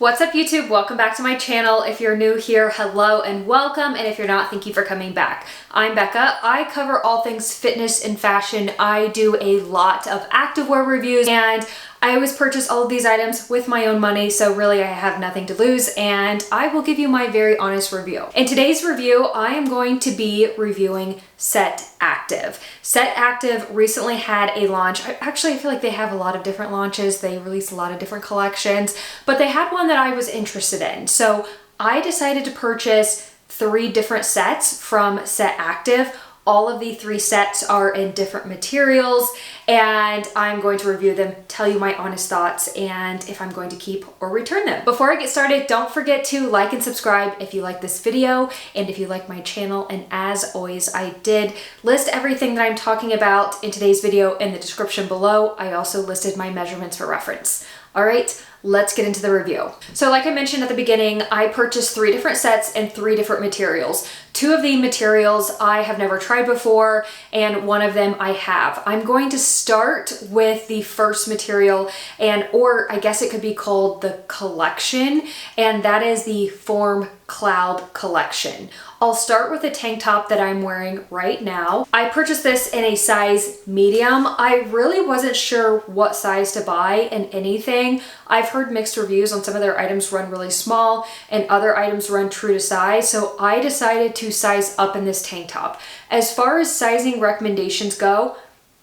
What's up YouTube? Welcome back to my channel. If you're new here, hello and welcome. And if you're not, thank you for coming back. I'm Becca. I cover all things fitness and fashion. I do a lot of activewear reviews and I always purchase all of these items with my own money, so really I have nothing to lose and I will give you my very honest review. In today's review, I am going to be reviewing Set Active. Set Active recently had a launch. Actually, I feel like they have a lot of different launches. They release a lot of different collections, but they had one that I was interested in. So I decided to purchase 3 different sets from Set Active. All of the 3 sets are in different materials and I'm going to review them, tell you my honest thoughts, and if I'm going to keep or return them. Before I get started, don't forget to like and subscribe if you like this video and if you like my channel. And as always, I did list everything that I'm talking about in today's video in the description below. I also listed my measurements for reference. All right, let's get into the review. So like I mentioned at the beginning, I purchased 3 different sets and 3 different materials. 2 of the materials I have never tried before, and 1 of them I have. I'm going to start with the first material, or I guess it could be called the collection, and that is the Form Cloud Collection. I'll start with the tank top that I'm wearing right now. I purchased this in a size medium. I really wasn't sure what size to buy in anything. I've heard mixed reviews on some of their items run really small and other items run true to size, so I decided to size up in this tank top. As far as sizing recommendations go,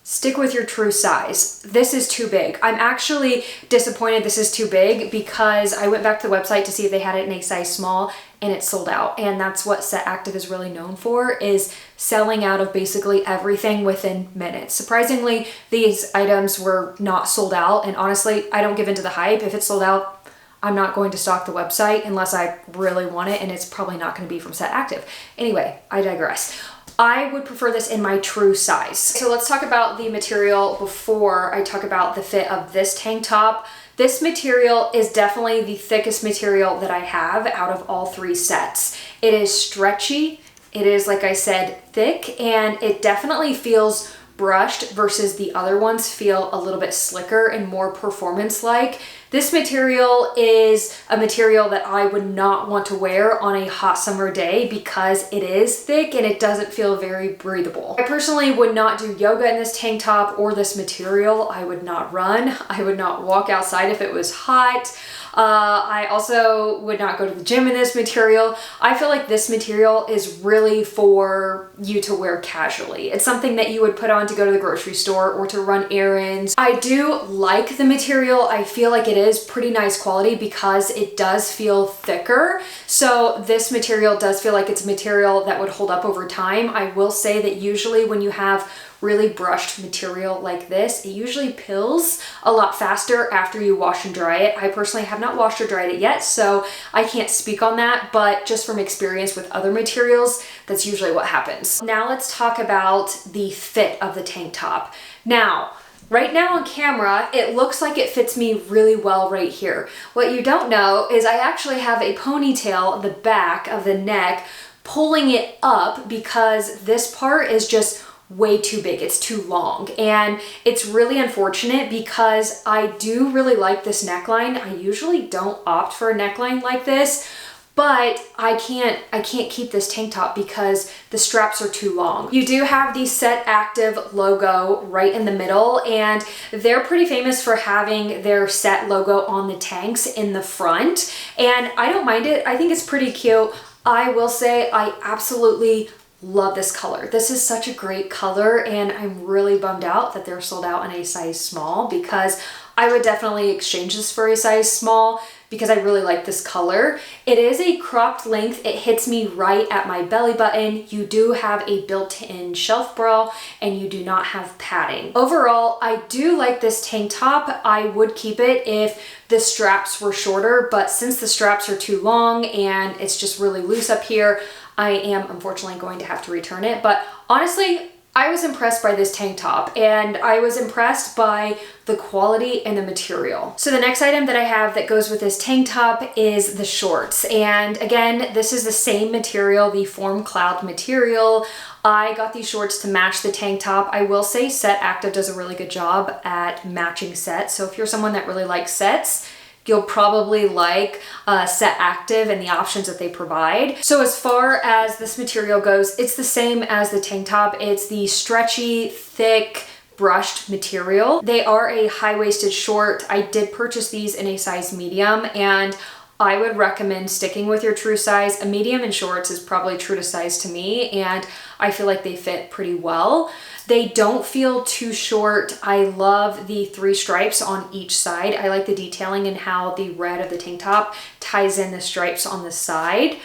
stick with your true size. This is too big. I'm actually disappointed this is too big because I went back to the website to see if they had it in a size small and it sold out. And that's what Set Active is really known for, is selling out of basically everything within minutes. Surprisingly, these items were not sold out. And honestly, I don't give into the hype. If it's sold out, I'm not going to stock the website unless I really want it, and it's probably not going to be from Set Active. Anyway, I digress. I would prefer this in my true size. So let's talk about the material before I talk about the fit of this tank top. This material is definitely the thickest material that I have out of all 3 sets. It is stretchy, it is, like I said, thick, and it definitely feels brushed versus the other ones feel a little bit slicker and more performance-like. This material is a material that I would not want to wear on a hot summer day because it is thick and it doesn't feel very breathable. I personally would not do yoga in this tank top or this material. I would not run. I would not walk outside if it was hot. I also would not go to the gym in this material. I feel like this material is really for you to wear casually. It's something that you would put on to go to the grocery store or to run errands. I do like the material. I feel like it is pretty nice quality because it does feel thicker. So this material does feel like it's a material that would hold up over time. I will say that usually when you have really brushed material like this, it usually pills a lot faster after you wash and dry it. I personally have not washed or dried it yet, so I can't speak on that, but just from experience with other materials, that's usually what happens. Now let's talk about the fit of the tank top. Now, right now on camera, it looks like it fits me really well right here. What you don't know is I actually have a ponytail at the back of the neck pulling it up because this part is just way too big. It's too long, and it's really unfortunate because I do really like this neckline. I usually don't opt for a neckline like this, but I can't keep this tank top because the straps are too long. You do have the Set Active logo right in the middle, and they're pretty famous for having their Set logo on the tanks in the front, and I don't mind it. I think it's pretty cute. I will say I absolutely love this color. This is such a great color, and I'm really bummed out that they're sold out in a size small because I would definitely exchange this for a size small because I really like this color. It is a cropped length. It hits me right at my belly button. You do have a built-in shelf bra and you do not have padding. Overall, I do like this tank top. I would keep it if the straps were shorter, but since the straps are too long and it's just really loose up here, I am unfortunately going to have to return it. But honestly, I was impressed by this tank top, and I was impressed by the quality and the material. So the next item that I have that goes with this tank top is the shorts. And again, this is the same material, the Form Cloud material. I got these shorts to match the tank top. I will say Set Active does a really good job at matching sets. So if you're someone that really likes sets, you'll probably like Set Active and the options that they provide. So as far as this material goes, it's the same as the tank top. It's the stretchy, thick, brushed material. They are a high-waisted short. I did purchase these in a size medium, and I would recommend sticking with your true size. A medium in shorts is probably true to size to me, and I feel like they fit pretty well. They don't feel too short. I love the 3 stripes on each side. I like the detailing and how the red of the tank top ties in the stripes on the side.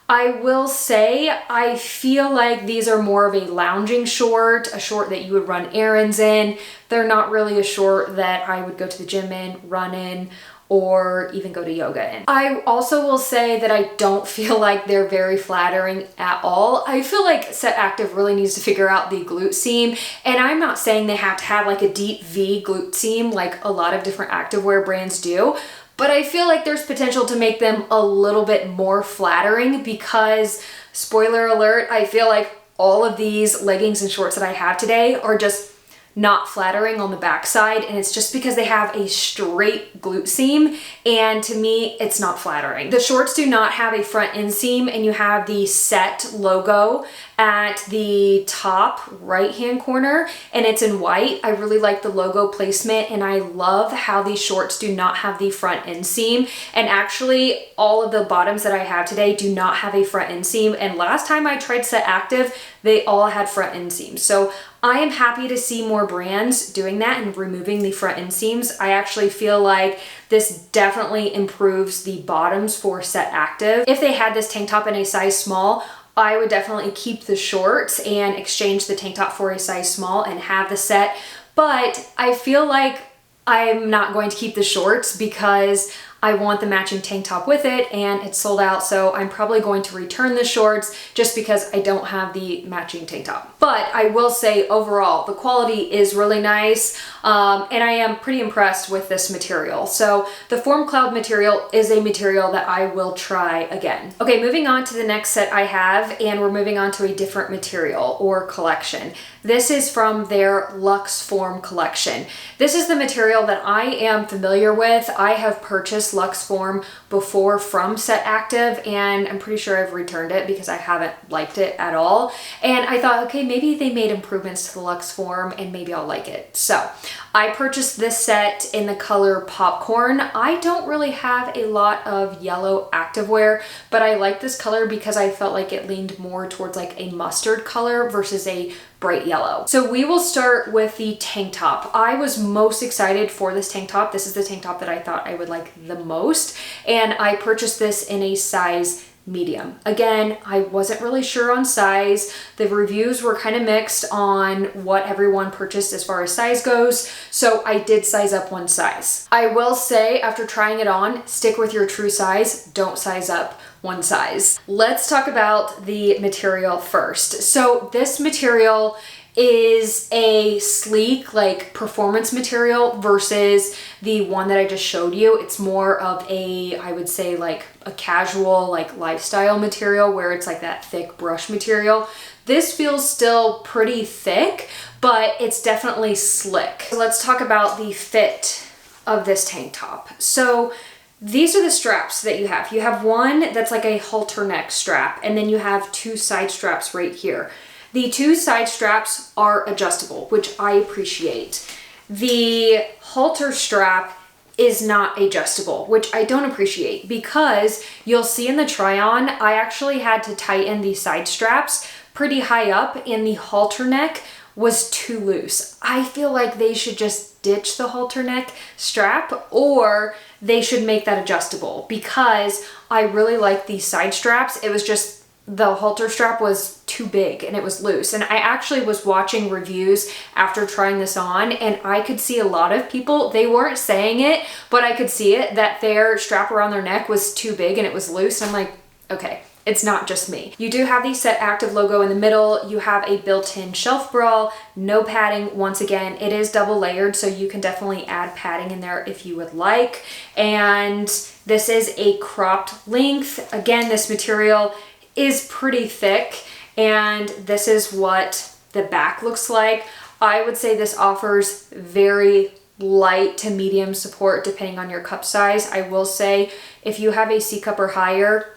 I will say, I feel like these are more of a lounging short, a short that you would run errands in. They're not really a short that I would go to the gym in, run in, or even go to yoga in. I also will say that I don't feel like they're very flattering at all. I feel like Set Active really needs to figure out the glute seam, and I'm not saying they have to have like a deep V glute seam like a lot of different activewear brands do, but I feel like there's potential to make them a little bit more flattering because, spoiler alert, I feel like all of these leggings and shorts that I have today are just not flattering on the backside, and it's just because they have a straight glute seam, and to me it's not flattering. The shorts do not have a front inseam, and you have the Set logo at the top right hand corner, and it's in white. I really like the logo placement, and I love how these shorts do not have the front inseam, and actually all of the bottoms that I have today do not have a front inseam, and last time I tried Set Active they all had front inseams. So I am happy to see more brands doing that and removing the front inseams. I actually feel like this definitely improves the bottoms for Set Active. If they had this tank top in a size small, I would definitely keep the shorts and exchange the tank top for a size small and have the set. But I feel like I'm not going to keep the shorts because I want the matching tank top with it, and it's sold out, so I'm probably going to return the shorts just because I don't have the matching tank top. But I will say overall, the quality is really nice, and I am pretty impressed with this material. So the Form Cloud material is a material that I will try again. Okay, moving on to the next set I have, and we're moving on to a different material or collection. This is from their Luxe Form collection. This is the material that I am familiar with. I have purchased Luxe Form before from Set Active, and I'm pretty sure I've returned it because I haven't liked it at all. And I thought, okay, maybe they made improvements to the Luxe Form and maybe I'll like it. So I purchased this set in the color Popcorn. I don't really have a lot of yellow activewear, but I like this color because I felt like it leaned more towards like a mustard color versus a bright yellow. So we will start with the tank top. I was most excited for this tank top. This is the tank top that I thought I would like the most, and I purchased this in a size medium. Again, I wasn't really sure on size. The reviews were kind of mixed on what everyone purchased as far as size goes, so I did size up one size. I will say, after trying it on, stick with your true size, don't size up one size. Let's talk about the material first. So this material is a sleek, like performance material versus the one that I just showed you. It's more of a, I would say like a casual, like lifestyle material where it's like that thick brush material. This feels still pretty thick, but it's definitely slick. So let's talk about the fit of this tank top. So these are the straps that you have. You have one that's like a halter neck strap, and then you have 2 side straps right here. The 2 side straps are adjustable, which I appreciate. The halter strap is not adjustable, which I don't appreciate because you'll see in the try on, I actually had to tighten the side straps pretty high up and the halter neck was too loose. I feel like they should just ditch the halter neck strap, or they should make that adjustable because I really like these side straps. It was just the halter strap was too big and it was loose. And I actually was watching reviews after trying this on, and I could see a lot of people, they weren't saying it, but I could see it, that their strap around their neck was too big and it was loose. And I'm like, okay, it's not just me. You do have the Set Active logo in the middle. You have a built-in shelf bra, no padding. Once again, it is double layered, so you can definitely add padding in there if you would like. And this is a cropped length. Again, this material is pretty thick, and this is what the back looks like. I would say this offers very light to medium support depending on your cup size. I will say if you have a C cup or higher,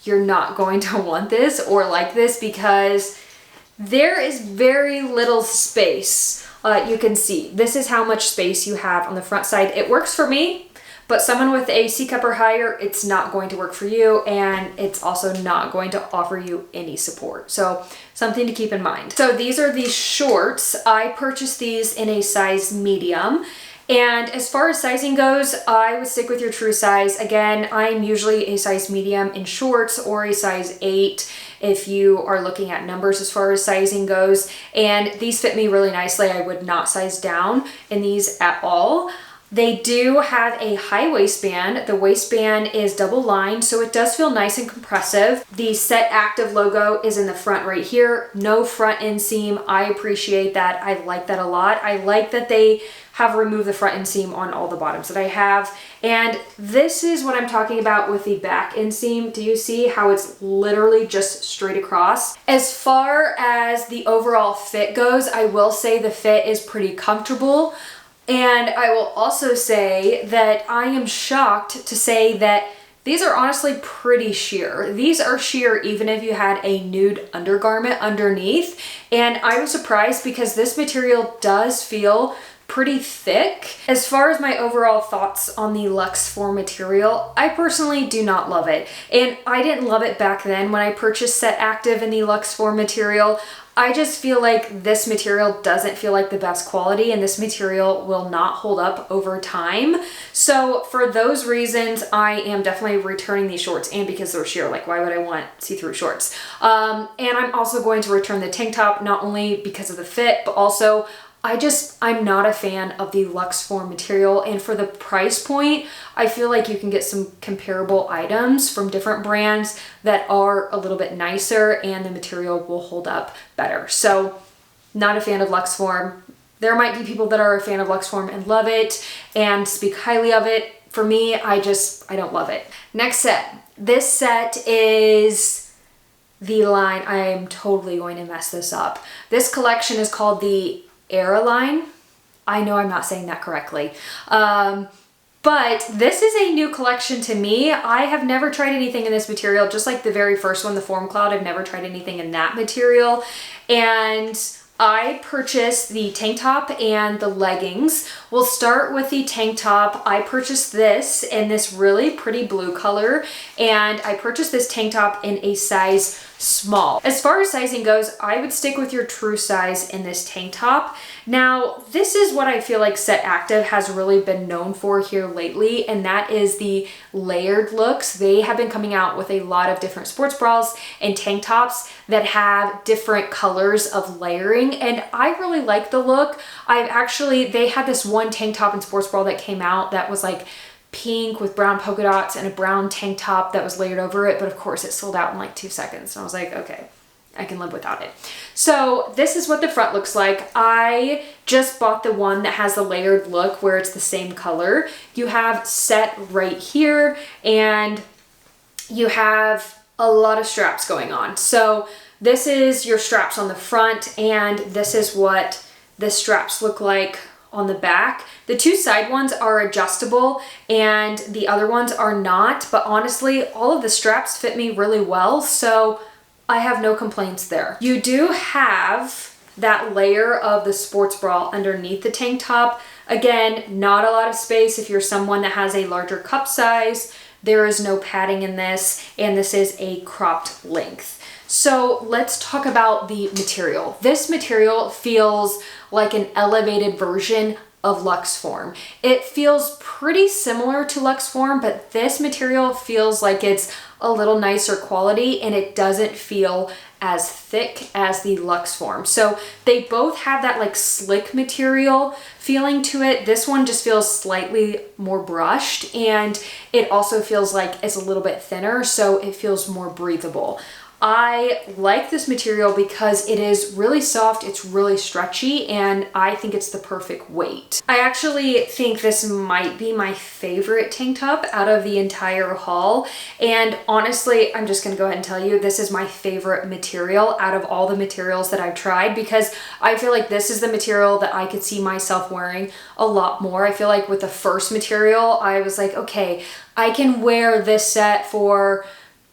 you're not going to want this or like this because there is very little space. You can see this is how much space you have on the front side. It works for me, but someone with a C cup or higher, it's not going to work for you, and it's also not going to offer you any support. So something to keep in mind. So these are the shorts. I purchased these in a size medium. And as far as sizing goes, I would stick with your true size. Again, I'm usually a size medium in shorts or a size 8 if you are looking at numbers as far as sizing goes. And these fit me really nicely. I would not size down in these at all. They do have a high waistband. The waistband is double lined, so it does feel nice and compressive. The Set Active logo is in the front right here. No front inseam. I appreciate that. I like that a lot. I like that they have removed the front inseam on all the bottoms that I have. And this is what I'm talking about with the back inseam. Do you see how it's literally just straight across? As far as the overall fit goes, I will say the fit is pretty comfortable. And I will also say that I am shocked to say that these are honestly pretty sheer. These are sheer even if you had a nude undergarment underneath. And I was surprised because this material does feel pretty thick. As far as my overall thoughts on the Luxe Form material, I personally do not love it. And I didn't love it back then when I purchased Set Active in the Luxe Form material. I just feel like this material doesn't feel like the best quality, and this material will not hold up over time. So for those reasons, I am definitely returning these shorts, and because they're sheer, like why would I want see-through shorts? And I'm also going to return the tank top, not only because of the fit, but also I'm not a fan of the Luxe Form material, and for the price point, I feel like you can get some comparable items from different brands that are a little bit nicer and the material will hold up better. So not a fan of Luxe Form. There might be people that are a fan of Luxe Form and love it and speak highly of it. For me, I don't love it. Next set. This set is the line. I am totally going to mess this up. This collection is called the Airline. I know I'm not saying that correctly. But this is a new collection to me. I have never tried anything in this material, just like the very first one, the Form Cloud. I've never tried anything in that material. And I purchased the tank top and the leggings. We'll start with the tank top. I purchased this in this really pretty blue color, and I purchased this tank top in a size small. As far as sizing goes, I would stick with your true size in this tank top. Now, this is what I feel like Set Active has really been known for here lately, and that is the layered looks. They have been coming out with a lot of different sports bras and tank tops that have different colors of layering, and I really like the look. They had this one tank top and sports bra that came out that was like pink with brown polka dots and a brown tank top that was layered over it, but of course it sold out in like 2 seconds. And I was like, okay, I can live without it. So this is what the front looks like. I just bought the one that has the layered look where it's the same color. You have set right here, and you have a lot of straps going on. So this is your straps on the front, and this is what the straps look like on the back. The 2 side ones are adjustable and the other ones are not, but honestly, all of the straps fit me really well, so I have no complaints there. You do have that layer of the sports bra underneath the tank top. Again, not a lot of space if you're someone that has a larger cup size. There is no padding in this, and this is a cropped length. So let's talk about the material. This material feels like an elevated version of Luxe Form. It feels pretty similar to Luxe Form, but this material feels like it's a little nicer quality, and it doesn't feel as thick as the Luxe Form. So they both have that like slick material feeling to it. This one just feels slightly more brushed, and it also feels like it's a little bit thinner, so it feels more breathable. I like this material because it is really soft, it's really stretchy, and I think it's the perfect weight. I actually think this might be my favorite tank top out of the entire haul. And honestly, I'm just gonna go ahead and tell you, this is my favorite material out of all the materials that I've tried, because I feel like this is the material that I could see myself wearing a lot more. I feel like with the first material, I was like, okay, I can wear this set for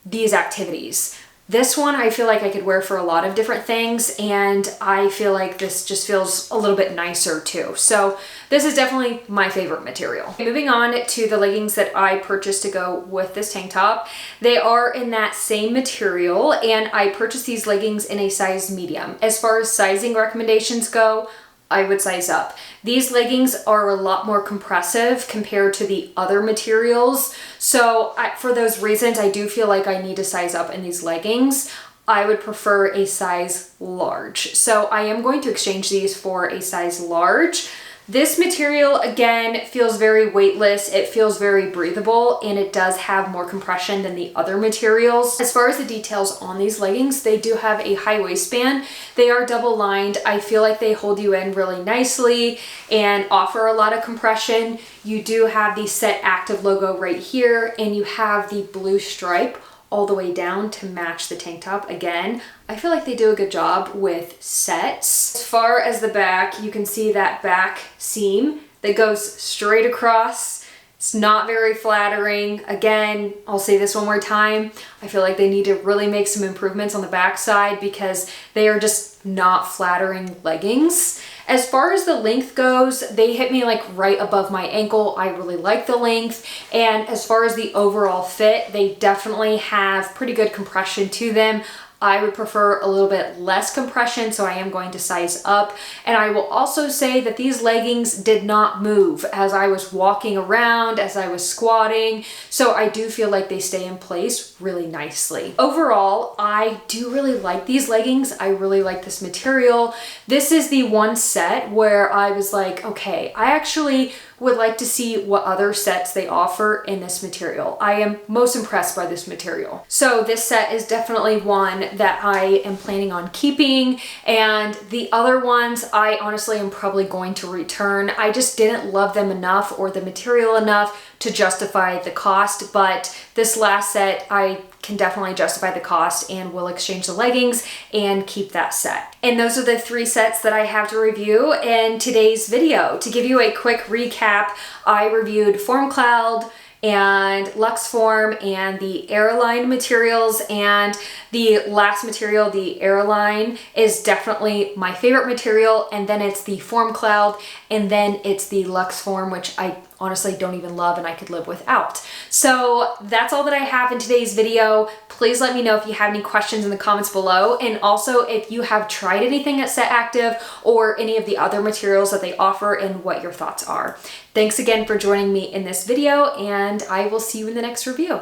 these activities. This one I feel like I could wear for a lot of different things, and I feel like this just feels a little bit nicer too. So this is definitely my favorite material. Moving on to the leggings that I purchased to go with this tank top. They are in that same material, and I purchased these leggings in a size medium. As far as sizing recommendations go, I would size up. These leggings are a lot more compressive compared to the other materials. So for those reasons, I do feel like I need to size up in these leggings. I would prefer a size large. So I am going to exchange these for a size large. This material, again, feels very weightless. It feels very breathable, and it does have more compression than the other materials. As far as the details on these leggings, they do have a high waistband. They are double lined. I feel like they hold you in really nicely and offer a lot of compression. You do have the Set Active logo right here, and you have the blue stripe all the way down to match the tank top. Again, I feel like they do a good job with sets. As far as the back, you can see that back seam that goes straight across. It's not very flattering. Again, I'll say this one more time. I feel like they need to really make some improvements on the back side because they are just not flattering leggings. As far as the length goes, they hit me like right above my ankle. I really like the length. And as far as the overall fit, they definitely have pretty good compression to them. I would prefer a little bit less compression, so I am going to size up. And I will also say that these leggings did not move as I was walking around, as I was squatting. So I do feel like they stay in place really nicely. Overall, I do really like these leggings. I really like this material. This is the one set where I was like, okay, I actually would like to see what other sets they offer in this material. I am most impressed by this material. So this set is definitely one that I am planning on keeping, and the other ones I honestly am probably going to return. I just didn't love them enough or the material enough to justify the cost, but this last set I can definitely justify the cost and will exchange the leggings and keep that set. And those are the 3 sets that I have to review in today's video. To give you a quick recap, I reviewed Form Cloud and Luxe Form and the Airline materials, and the last material, the Airline, is definitely my favorite material, and then it's the Form Cloud, and then it's the Luxe Form, which I honestly don't even love and I could live without. So that's all that I have in today's video. Please let me know if you have any questions in the comments below, and also if you have tried anything at Set Active or any of the other materials that they offer and what your thoughts are. Thanks again for joining me in this video, and I will see you in the next review.